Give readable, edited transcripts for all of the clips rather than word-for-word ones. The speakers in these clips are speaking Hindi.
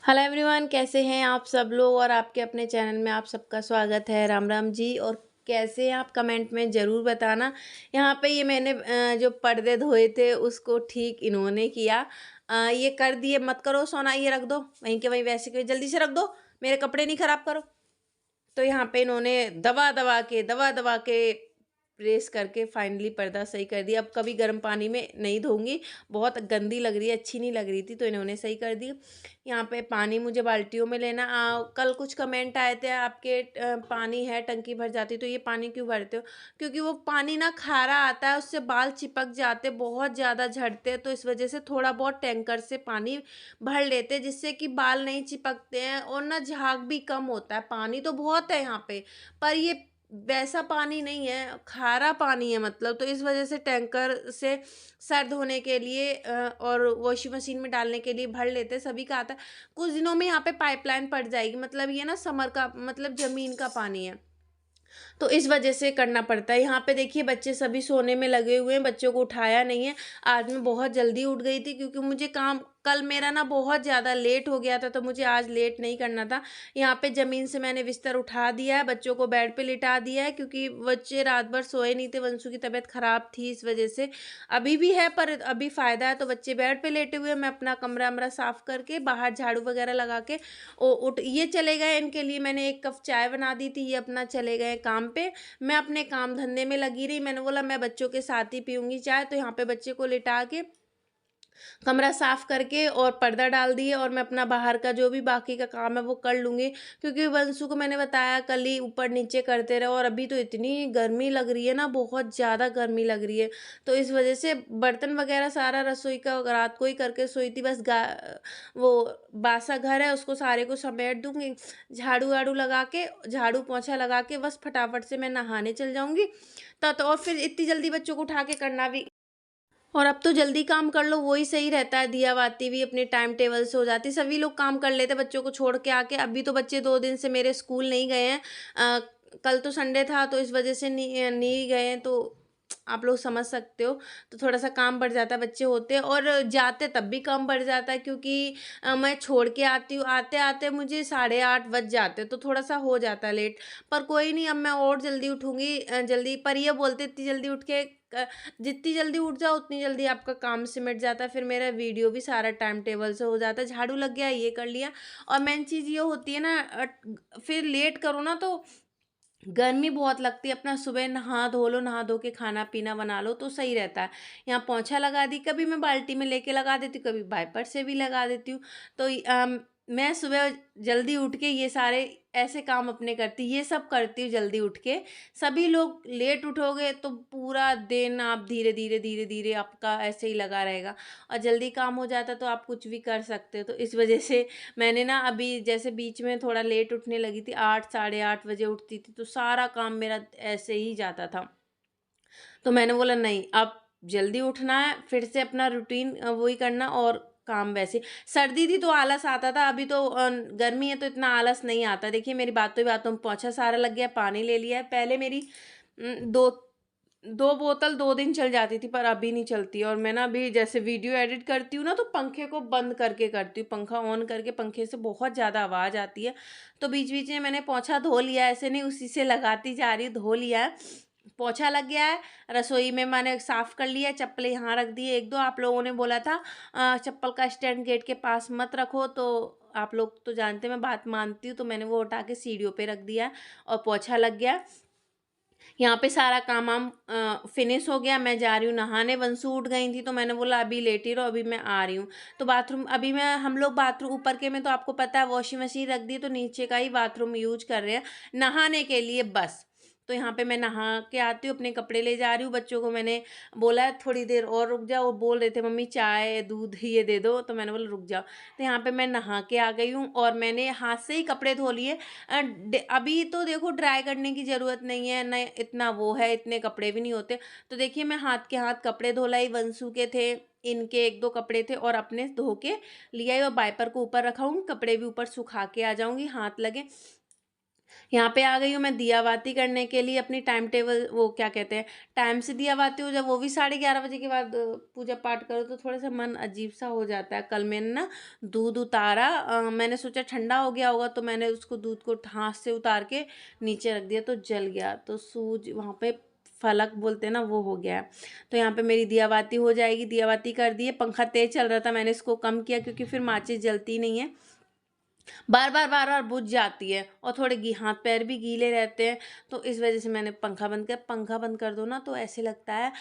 हेलो एवरीवन, कैसे हैं आप सब लोग। और आपके अपने चैनल में आप सबका स्वागत है। राम राम जी। और कैसे हैं आप, कमेंट में ज़रूर बताना। यहाँ पे ये मैंने जो पर्दे धोए थे उसको ठीक इन्होंने किया। ये कर दिए, मत करो सोना, ये रख दो वहीं के वहीं, वैसे के जल्दी से रख दो, मेरे कपड़े नहीं ख़राब करो। तो यहाँ पे इन्होंने दबा दबा के प्रेस करके फाइनली पर्दा सही कर दिया। अब कभी गर्म पानी में नहीं धोऊंगी, बहुत गंदी लग रही है, अच्छी नहीं लग रही थी, तो इन्होंने सही कर दी। यहाँ पे पानी मुझे बाल्टियों में लेना। कल कुछ कमेंट आए थे आपके, पानी है टंकी भर जाती, तो ये पानी क्यों भरते हो? क्योंकि वो पानी ना खारा आता है, उससे बाल चिपक जाते, बहुत ज़्यादा झड़ते, तो इस वजह से थोड़ा बहुत टैंकर से पानी भर लेते, जिससे कि बाल नहीं चिपकते हैं और ना झाग भी कम होता है। पानी तो बहुत है यहाँ पे, पर ये वैसा पानी नहीं है, खारा पानी है मतलब। तो इस वजह से टैंकर से सर धोने के लिए और वॉशिंग मशीन में डालने के लिए भर लेते, सभी का आता है। कुछ दिनों में यहाँ पे पाइपलाइन पड़ जाएगी, मतलब ये ना समर का मतलब ज़मीन का पानी है, तो इस वजह से करना पड़ता है। यहाँ पे देखिए बच्चे सभी सोने में लगे हुए हैं, बच्चों को उठाया नहीं है। आज मैं बहुत जल्दी उठ गई थी, क्योंकि मुझे काम कल मेरा ना बहुत ज़्यादा लेट हो गया था, तो मुझे आज लेट नहीं करना था। यहाँ पे ज़मीन से मैंने बिस्तर उठा दिया है, बच्चों को बेड पे लिटा दिया है, क्योंकि बच्चे रात भर सोए नहीं थे, वंशु की तबीयत ख़राब थी इस वजह से। अभी भी है, पर अभी फ़ायदा है, तो बच्चे बेड पे लेटे हुए हैं। मैं अपना कमरा वमरा साफ़ करके बाहर झाड़ू वगैरह लगा के उठ ये चले गए। इनके लिए मैंने एक कप चाय बना दी थी, ये अपना चले गए काम पे। मैं अपने काम धंधे में लगी रही। मैंने बोला मैं बच्चों के साथ ही पीऊँगी चाय, तो यहाँ पे बच्चे को लिटा के कमरा साफ करके और पर्दा डाल दिए, और मैं अपना बाहर का जो भी बाकी का काम है वो कर लूँगी। क्योंकि वंशु को मैंने बताया कल ही ऊपर नीचे करते रहो, और अभी तो इतनी गर्मी लग रही है ना, बहुत ज़्यादा गर्मी लग रही है। तो इस वजह से बर्तन वगैरह सारा रसोई का रात को ही करके सोई थी। बस वो बासा घर है, उसको सारे को समेट दूँगी, झाड़ू वाड़ू लगा के, झाड़ू पोंछा लगा के बस फटाफट से मैं नहाने चल जाऊँगी। तो और फिर इतनी जल्दी बच्चों को उठा के करना भी, और अब तो जल्दी काम कर लो वही सही रहता है। दिया बाती भी अपने टाइम टेबल से हो जाती, सभी लोग काम कर लेते बच्चों को छोड़ के आके। अभी तो बच्चे 2 दिन से मेरे स्कूल नहीं गए हैं। कल तो संडे था, तो इस वजह से नहीं गए हैं, तो आप लोग समझ सकते हो। तो थोड़ा सा काम बढ़ जाता है, बच्चे होते हैं और जाते तब भी काम बढ़ जाता है, क्योंकि मैं छोड़ के आती हूँ, आते आते मुझे 8:30 बज जाते, तो थोड़ा सा हो जाता है लेट। पर कोई नहीं, अब मैं और जल्दी उठूंगी। जल्दी, पर ये बोलते इतनी जल्दी उठ के जितनी जल्दी उठ जाओ उतनी जल्दी आपका काम सिमट जाता है, फिर मेरा वीडियो भी सारा टाइम टेबल से हो जाता है। झाड़ू लग गया, ये कर लिया। और मेन चीज़ ये होती है ना, फिर लेट करो ना तो गर्मी बहुत लगती है। अपना सुबह नहा धो लो, नहा धो के खाना पीना बना लो तो सही रहता है। यहाँ पोंछा लगा दी, कभी मैं बाल्टी में लेके लगा देती हूँ, कभी वाइपर से भी लगा देती हूँ। तो मैं सुबह जल्दी उठ के ये सारे ऐसे काम अपने करती, ये सब करती हूँ जल्दी उठ के। सभी लोग लेट उठोगे तो पूरा दिन आप धीरे धीरे धीरे धीरे आपका ऐसे ही लगा रहेगा। और जल्दी काम हो जाता तो आप कुछ भी कर सकते हो। तो इस वजह से मैंने ना अभी जैसे बीच में थोड़ा लेट उठने लगी थी, 8 साढ़े 8 बजे उठती थी, तो सारा काम मेरा ऐसे ही जाता था। तो मैंने बोला नहीं, अब जल्दी उठना है, फिर से अपना रूटीन वही करना, और काम वैसे। सर्दी थी तो आलस आता था, अभी तो गर्मी है तो इतना आलस नहीं आता। देखिए मेरी बातों ही बातों में पोंछा सारा लग गया, पानी ले लिया है। पहले मेरी 2 2 बोतल 2 दिन चल जाती थी, पर अभी नहीं चलती। और मैं ना अभी जैसे वीडियो एडिट करती हूँ ना, तो पंखे को बंद करके करती हूँ, पंखा ऑन करके, पंखे से बहुत ज़्यादा आवाज़ आती है। तो बीच-बीच में मैंने पोंछा धो लिया, ऐसे नहीं उसी से लगाती जा रही हूँ, धो लिया है। पोंछा लग गया है, रसोई में मैंने साफ़ कर लिया है, चप्पलें यहाँ रख दी है 1-2। आप लोगों ने बोला था चप्पल का स्टैंड गेट के पास मत रखो, तो आप लोग तो जानते हैं मैं बात मानती हूँ, तो मैंने वो उठा के सीढ़ियों पे रख दिया है, और पोंछा लग गया। यहाँ पे सारा काम वाम फिनिश हो गया। मैं जा रही हूँ नहाने, वंशु उठ गई थी, तो मैंने बोला अभी लेटी रहो, अभी मैं आ रही हूँ। तो बाथरूम अभी मैं, हम लोग बाथरूम ऊपर के में तो आपको पता है वॉशिंग मशीन रख दी, तो नीचे का ही बाथरूम यूज कर रहे हैं नहाने के लिए बस। तो यहाँ पे मैं नहा के आती हूँ, अपने कपड़े ले जा रही हूँ। बच्चों को मैंने बोला है थोड़ी देर और रुक जाओ, वो बोल रहे थे मम्मी चाय दूध ये दे दो, तो मैंने बोला रुक जाओ। तो यहाँ पे मैं नहा के आ गई हूँ, और मैंने हाथ से ही कपड़े धो लिए। अभी तो देखो ड्राई करने की ज़रूरत नहीं है, न इतना वो है, इतने कपड़े भी नहीं होते। तो देखिए मैं हाथ के हाथ कपड़े धो लाई, वंशु के थे, इनके 1-2 कपड़े थे, और अपने धो के लिया, और वाइपर को ऊपर रखाऊंगी, कपड़े भी ऊपर सुखा के आ जाऊंगी, हाथ लगे। यहाँ पे आ गई हूँ मैं दिया बाती करने के लिए। अपनी टाइम टेबल, वो क्या कहते हैं, टाइम से दिया बाती हो जब, वो भी 11:30 बजे के बाद पूजा पाठ करो तो थोड़ा सा मन अजीब सा हो जाता है। कल मैंने ना दूध उतारा, मैंने सोचा ठंडा हो गया होगा तो मैंने उसको दूध को हाथ से उतार के नीचे रख दिया तो जल गया, तो सूज वहाँ पे फलक बोलते हैं ना, वो हो गया है। तो यहाँ पे मेरी दिया बाती हो जाएगी। दिया बाती कर दी है। पंखा तेज चल रहा था, मैंने इसको कम किया क्योंकि फिर माचिस जलती नहीं है, बार बार बुझ जाती है और थोड़े हाथ पैर भी गीले रहते हैं। तो इस वजह से मैंने पंखा बंद किया। पंखा बंद कर दो ना तो ऐसे लगता है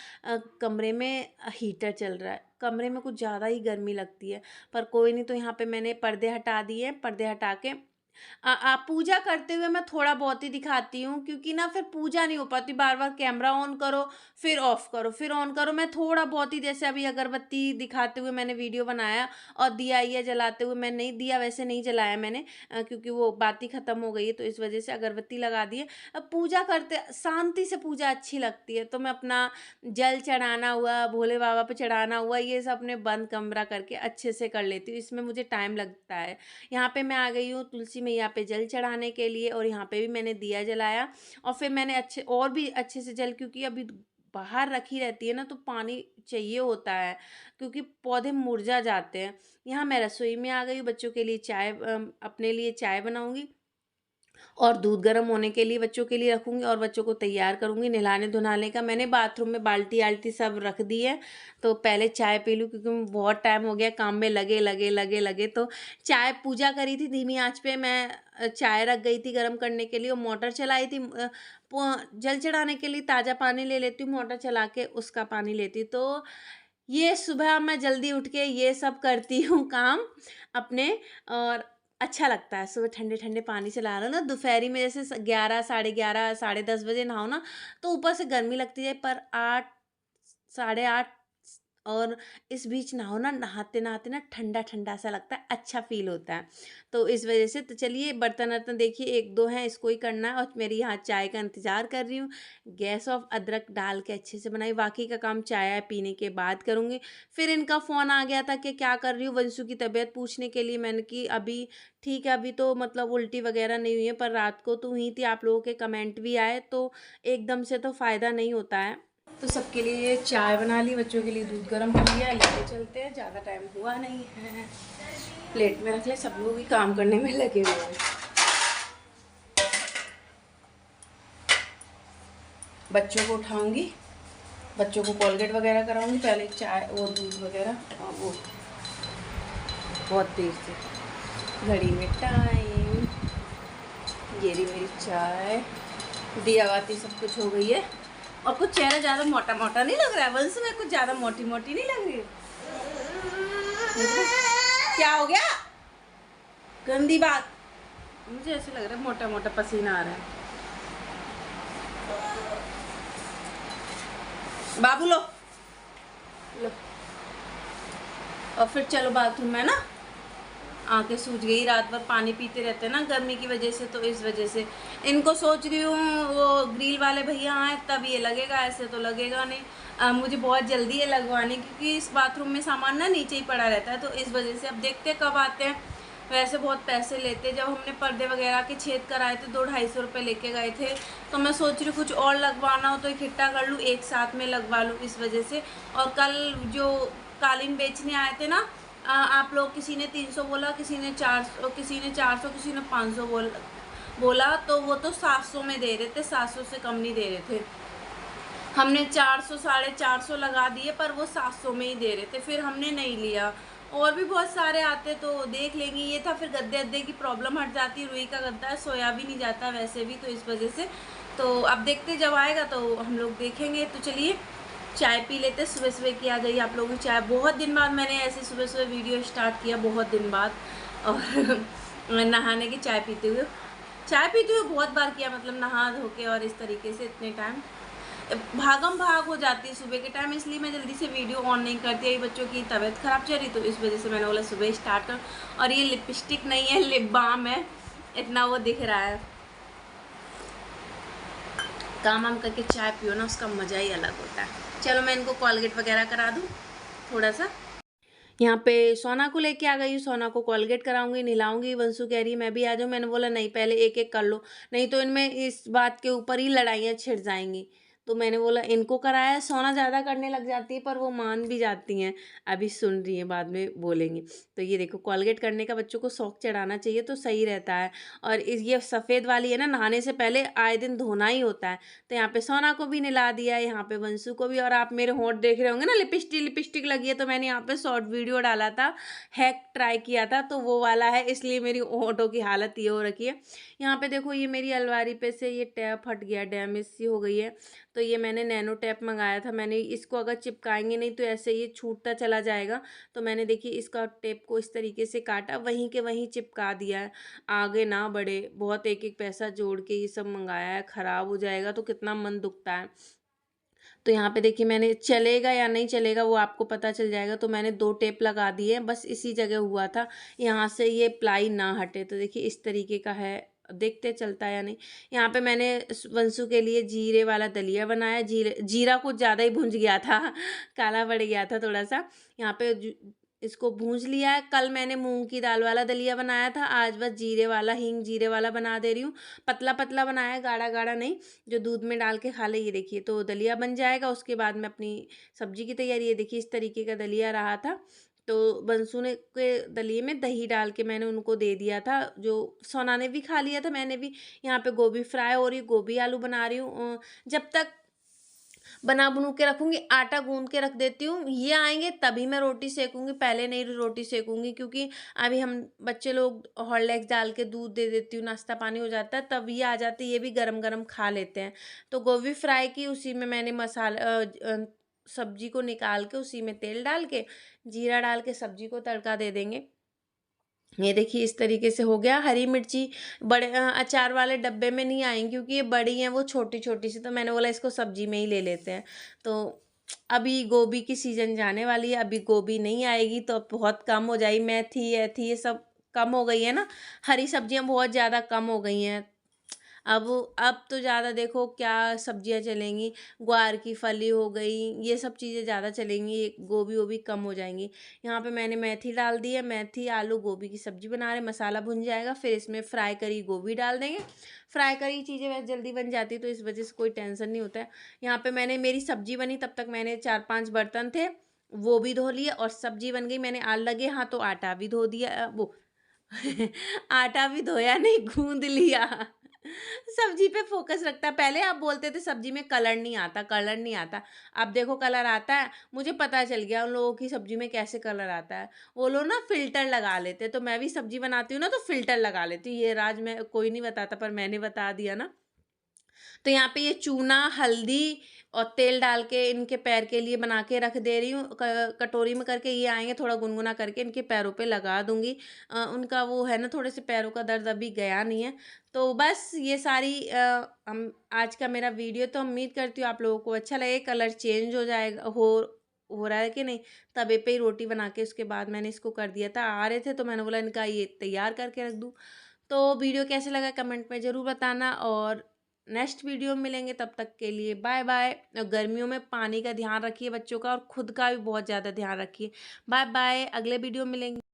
कमरे में हीटर चल रहा है, कमरे में कुछ ज़्यादा ही गर्मी लगती है। पर कोई नहीं, तो यहाँ पे मैंने पर्दे हटा दिए। पर्दे हटा के पूजा करते हुए मैं थोड़ा बहुत ही दिखाती हूँ, क्योंकि ना फिर पूजा नहीं हो पाती, बार बार कैमरा ऑन करो फिर ऑफ करो फिर ऑन करो। मैं थोड़ा बहुत ही, जैसे अभी अगरबत्ती दिखाते हुए मैंने वीडियो बनाया, और दिया ये जलाते हुए मैं नहीं, दिया वैसे नहीं जलाया मैंने, क्योंकि वो बाती ख़त्म हो गई है तो इस वजह से अगरबत्ती लगा दी है। अब पूजा करते शांति से पूजा अच्छी लगती है, तो मैं अपना जल चढ़ाना हुआ, भोले बाबा पे चढ़ाना हुआ, ये सब अपने बंद कमरा करके अच्छे से कर लेती हूँ। इसमें मुझे टाइम लगता है। यहाँ पे मैं आ गई हूँ तुलसी मैया पे जल चढ़ाने के लिए, और यहाँ पे भी मैंने दिया जलाया, और फिर मैंने और भी अच्छे से जल, क्योंकि अभी बाहर रखी रहती है ना तो पानी चाहिए होता है, क्योंकि पौधे मुरझा जाते हैं। यहाँ मैं रसोई में आ गई हूँ, बच्चों के लिए चाय, अपने लिए चाय बनाऊंगी, और दूध गर्म होने के लिए बच्चों के लिए रखूँगी, और बच्चों को तैयार करूँगी नहलाने धुलाने का। मैंने बाथरूम में बाल्टी आल्टी सब रख दी है, तो पहले चाय पी लूँ, क्योंकि बहुत टाइम हो गया काम में लगे। तो चाय, पूजा करी थी धीमी आंच पे, मैं चाय रख गई थी गर्म करने के लिए, और मोटर चलाई थी जल चढ़ाने के लिए। ताज़ा पानी ले लेती हूँ, मोटर चला के उसका पानी लेती। तो ये सुबह मैं जल्दी उठ के ये सब करती हूँ काम अपने, और अच्छा लगता है सुबह ठंडे ठंडे पानी से नहा लो ना। दोपहरी में जैसे 11, 11:30, 10:30 बजे नहाओ ना तो ऊपर से गर्मी लगती है, पर 8, 8:30 और इस बीच नहाओ ना, नहाते नहाते ना ठंडा ठंडा सा लगता है, अच्छा फील होता है। तो इस वजह से, तो चलिए बर्तन वर्तन देखिए 1-2 हैं, इसको ही करना है, और मेरी यहाँ चाय का इंतज़ार कर रही हूँ। गैस ऑफ, अदरक डाल के अच्छे से बनाई, बाकी का काम चाय पीने के बाद करूँगी। फिर इनका फ़ोन आ गया था कि क्या कर रही हूँ, वंशु की तबीयत पूछने के लिए। मैंने कि अभी ठीक है, अभी तो मतलब उल्टी वगैरह नहीं हुई है, पर रात को तो हुई थी। आप लोगों के कमेंट भी आए, तो एकदम से तो फ़ायदा नहीं होता है। तो सबके लिए चाय बना ली, बच्चों के लिए दूध गर्म कर लिया, लेके चलते हैं, ज़्यादा टाइम हुआ नहीं है। प्लेट में रख ले, सब लोग ही काम करने में लगे हुए हैं। बच्चों को उठाऊंगी, बच्चों को कोलगेट वगैरह कराऊंगी, पहले चाय वो दूध वगैरह, और वो बहुत देर से घड़ी में टाइम। ये रही मेरी चाय, दिया बाती सब कुछ हो गई है। और कुछ चेहरा ज़्यादा मोटा मोटा नहीं लग रहा है वंश में, कुछ ज़्यादा मोटी मोटी नहीं लग रही है। क्या हो गया? गंदी बात, मुझे ऐसे लग रहा है मोटा मोटा पसीना आ रहा है। बाबू लो लो, और फिर चलो बाथरूम में ना। आंखें सूज गई, रात भर पानी पीते रहते हैं ना गर्मी की वजह से, तो इस वजह से इनको सोच रही हूँ वो ग्रिल वाले भैया आए तब ये लगेगा, ऐसे तो लगेगा नहीं। मुझे बहुत जल्दी है लगवानी, क्योंकि इस बाथरूम में सामान ना नीचे ही पड़ा रहता है, तो इस वजह से अब देखते हैं कब आते हैं। वैसे बहुत पैसे लेते, जब हमने पर्दे वगैरह के छेद कराए थे 200-250 रुपये लेके गए थे, तो मैं सोच रही हूँ कुछ और लगवाना हो तो इकट्ठा कर लूँ, एक साथ में लगवा लूँ, इस वजह से। और कल जो कालीन बेचने आए थे ना, आप लोग, किसी ने 300 बोला, किसी ने 400, किसी ने 500 बोला, तो वो तो 700 में दे रहे थे, 700 से कम नहीं दे रहे थे। हमने 400, 450 लगा दिए, पर वो 700 में ही दे रहे थे, फिर हमने नहीं लिया। और भी बहुत सारे आते तो देख लेंगे। ये था, फिर गद्दे अद्दे की प्रॉब्लम हट जाती, रुई का गद्दा है, सोया भी नहीं जाता वैसे भी, तो इस वजह से। तो अब देखते जब आएगा तो हम लोग देखेंगे। तो चलिए चाय पी लेते, सुबह सुबह की आ गई आप लोगों की चाय। बहुत दिन बाद मैंने ऐसे सुबह सुबह वीडियो स्टार्ट किया, बहुत दिन बाद। और नहाने की चाय पीते हुए बहुत बार किया, मतलब नहा धो के, और इस तरीके से इतने टाइम भागम भाग हो जाती है सुबह के टाइम, इसलिए मैं जल्दी से वीडियो ऑन नहीं करती। अभी बच्चों की तबीयत ख़राब चल रही, तो इस वजह से मैंने बोला सुबह स्टार्ट कर। और ये लिपस्टिक नहीं है, लिप बाम है, इतना वो दिख रहा है। काम वाम करके चाय पियो ना, उसका मज़ा ही अलग होता है। चलो मैं इनको कोलगेट वगैरह करा दूँ थोड़ा सा। यहाँ पे सोना को लेके आ गई हूँ, सोना को कोलगेट कराऊँगी, नहलाऊँगी। वंशु कह रही है मैं भी आ जाऊँ, मैंने बोला नहीं पहले एक-एक कर लो, नहीं तो इनमें इस बात के ऊपर ही लड़ाइयाँ छिड़ जाएँगी। तो मैंने बोला इनको कराया, सोना ज़्यादा करने लग जाती है पर वो मान भी जाती हैं, अभी सुन रही हैं बाद में बोलेंगी। तो ये देखो कोलगेट करने का बच्चों को शौक चढ़ाना चाहिए तो सही रहता है। और इस ये सफ़ेद वाली है ना, नहाने से पहले आए दिन धोना ही होता है। तो यहाँ पे सोना को भी नहला दिया है, यहाँ पे वंशु को भी। और आप मेरे होंठ देख रहे होंगे ना, लिपस्टिक लिपस्टिक लगी है, तो मैंने यहाँ पे शॉर्ट वीडियो डाला था, हैक ट्राई किया था, तो वो वाला है, इसलिए मेरी होंठों की हालत ये हो रखी है। यहाँ पे देखो ये मेरी अलमारी पे से ये टैप हट गया, डैमेज सी हो गई है। तो ये मैंने नैनो टैप मंगाया था, मैंने इसको अगर चिपकाएंगे नहीं तो ऐसे ये छूटता चला जाएगा। तो मैंने देखिए इसका टेप को इस तरीके से काटा, वहीं के वहीं चिपका दिया है, आगे ना बढ़े। बहुत एक एक पैसा जोड़ के ये सब मंगाया है, ख़राब हो जाएगा तो कितना मन दुखता है। तो यहाँ पे देखिए मैंने, चलेगा या नहीं चलेगा वो आपको पता चल जाएगा। तो मैंने 2 टेप लगा दिए हैं, बस इसी जगह हुआ था, यहाँ से ये प्लाई ना हटे। तो देखिए इस तरीके का है, देखते चलता है या नहीं। यहाँ पे मैंने वंशु के लिए जीरे वाला दलिया बनाया, जीरा कुछ ज़्यादा ही भुंज गया था काला पड़ गया था थोड़ा सा। यहाँ पे इसको भूंज लिया है। कल मैंने मूंग की दाल वाला दलिया बनाया था, आज बस जीरे वाला, हींग जीरे वाला बना दे रही हूँ। पतला पतला बनाया, गाढ़ा गाढ़ा नहीं, जो दूध में डाल के खा ले। ये देखिए तो दलिया बन जाएगा, उसके बाद में अपनी सब्जी की तैयारी। ये देखिए इस तरीके का दलिया रहा था। तो बंसू ने के दलिए में दही डाल के मैंने उनको दे दिया था, जो सोना ने भी खा लिया था, मैंने भी। यहाँ पे गोभी फ्राई हो रही, गोभी आलू बना रही हूँ। जब तक बना बनू के रखूँगी, आटा गूँध के रख देती हूँ, ये आएँगे तभी मैं रोटी सेकूँगी, पहले नहीं रोटी सेकूँगी, क्योंकि अभी हम बच्चे लोग हॉर्लिक्स डाल के दूध दे देती हूँ, नाश्ता पानी हो जाता है, तब ये आ जाते हैं, ये भी गरम-गरम खा लेते हैं। तो गोभी फ्राई की, उसी में मैंने सब्जी को निकाल के उसी में तेल डाल के, जीरा डाल के सब्जी को तड़का दे देंगे। ये देखिए इस तरीके से हो गया। हरी मिर्ची बड़े अचार वाले डब्बे में नहीं आएंगी, क्योंकि ये बड़ी हैं, वो छोटी छोटी सी, तो मैंने बोला इसको सब्जी में ही ले लेते हैं। तो अभी गोभी की सीजन जाने वाली है, अभी गोभी नहीं आएगी तो अब बहुत कम हो जाएगी। मेथी एथी ये सब कम हो गई है ना, हरी सब्जियां बहुत ज़्यादा कम हो गई हैं। अब तो ज़्यादा देखो क्या सब्जियां चलेंगी, ग्वार की फली हो गई, ये सब चीज़ें ज़्यादा चलेंगी, गोभी वोभी कम हो जाएंगी। यहाँ पे मैंने मेथी डाल दी है, मेथी आलू गोभी की सब्जी बना रहे, मसाला भुन जाएगा, फिर इसमें फ्राई करी गोभी डाल देंगे। फ्राई करी चीज़ें वैसे जल्दी बन जाती है, तो इस वजह से कोई टेंशन नहीं होता है। यहाँ पे मैंने, मेरी सब्जी बनी तब तक मैंने 4-5 बर्तन थे वो भी धो लिए, और सब्जी बन गई, मैंने आल लगे हाँ तो आटा भी धो दिया, वो आटा भी धोया नहीं, गूंद लिया। सब्जी पे फोकस रखता है। पहले आप बोलते थे सब्जी में कलर नहीं आता, कलर नहीं आता। अब देखो कलर आता है, मुझे पता चल गया उन लोगों की सब्जी में कैसे कलर आता है। वो लोग ना फ़िल्टर लगा लेते हैं, तो मैं भी सब्जी बनाती हूँ ना तो फ़िल्टर लगा लेती हूँ। ये राज मैं, कोई नहीं बताता पर मैंने बता दिया ना। तो यहाँ पे ये चूना, हल्दी और तेल डाल के इनके पैर के लिए बना के रख दे रही हूँ। कटोरी में करके ये आएँगे, थोड़ा गुनगुना करके इनके पैरों पे लगा दूँगी। उनका वो है ना, थोड़े से पैरों का दर्द अभी गया नहीं है। तो बस ये सारी हम आज का मेरा वीडियो, तो उम्मीद करती हूँ आप लोगों को अच्छा लगे। कलर चेंज हो जाएगा, हो रहा है कि नहीं। तवे पे ही रोटी बना के उसके बाद मैंने इसको कर दिया था। आ रहे थे तो मैंने बोला इनका ये तैयार करके रख दूँ। तो वीडियो कैसे लगा कमेंट में ज़रूर बताना, और नेक्स्ट वीडियो में मिलेंगे, तब तक के लिए बाय बाय। गर्मियों में पानी का ध्यान रखिए बच्चों का, और खुद का भी बहुत ज़्यादा ध्यान रखिए। बाय बाय, अगले वीडियो में मिलेंगे।